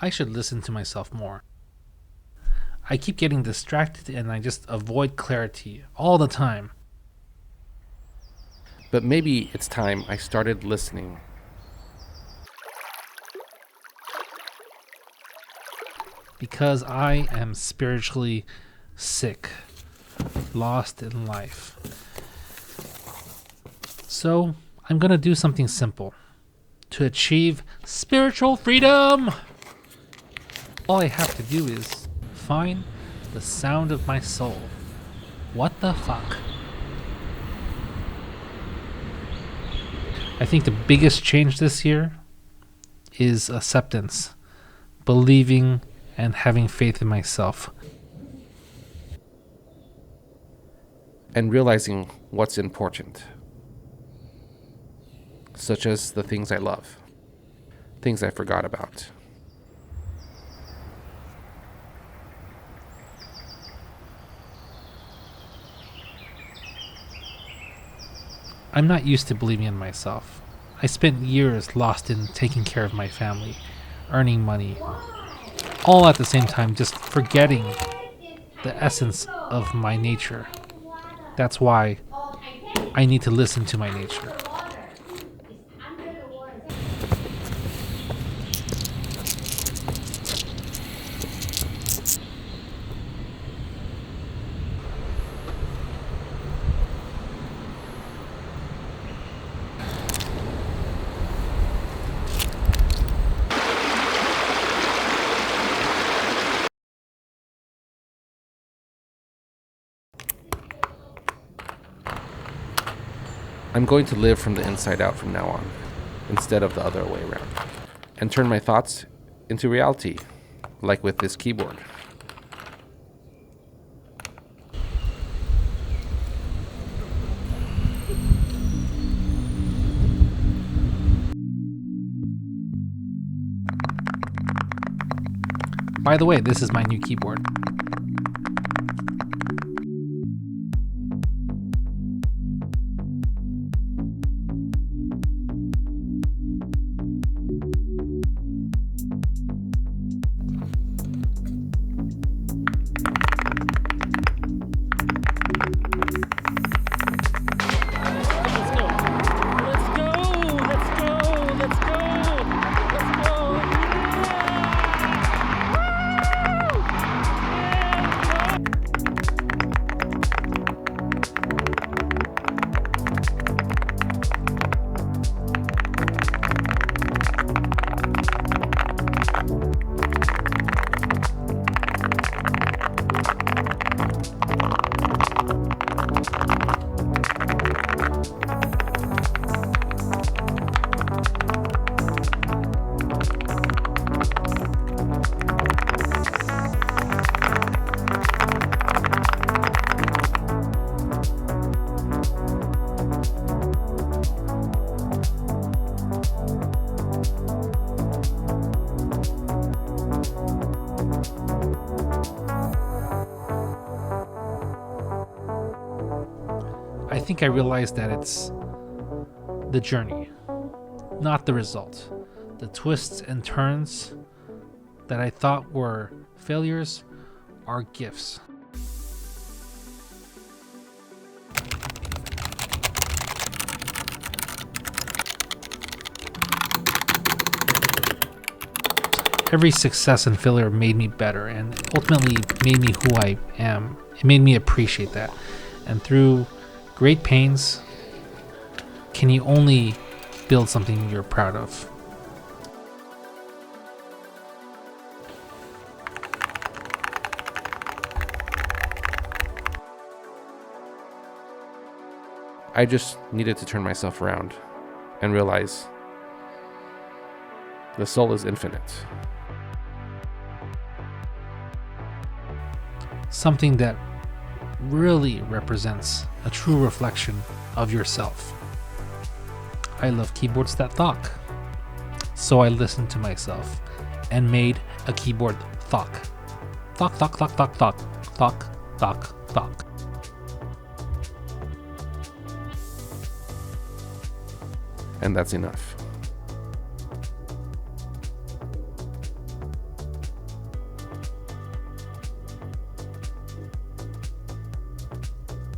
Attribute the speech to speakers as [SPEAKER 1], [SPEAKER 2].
[SPEAKER 1] I should listen to myself more. I keep getting distracted and I just avoid clarity all the time.
[SPEAKER 2] But maybe it's time I started listening.
[SPEAKER 1] Because I am spiritually sick, lost in life. So I'm gonna do something simple to achieve spiritual freedom. All I have to do is find the sound of my soul. What the fuck? I think the biggest change this year is acceptance, believing and having faith in myself.
[SPEAKER 2] And realizing what's important. Such as the things I love, things I forgot about.
[SPEAKER 1] I'm not used to believing in myself. I spent years lost in taking care of my family, earning money, all at the same time just forgetting the essence of my nature. That's why I need to listen to my nature.
[SPEAKER 2] I'm going to live from the inside out from now on, instead of the other way around, and turn my thoughts into reality, like with this keyboard.
[SPEAKER 1] By the way, this is my new keyboard. I think I realized that it's the journey, not the result. The twists and turns that I thought were failures are gifts. Every success and failure made me better and ultimately made me who I am. It made me appreciate that. And through great pains, can you only build something you're proud of?
[SPEAKER 2] I just needed to turn myself around and realize the soul is infinite.
[SPEAKER 1] Something that really represents a true reflection of yourself. I love keyboards that thock. So I listened to myself and made a keyboard thock. Thock, thock, thock, thock, thock, thock, thock, thock.
[SPEAKER 2] And that's enough.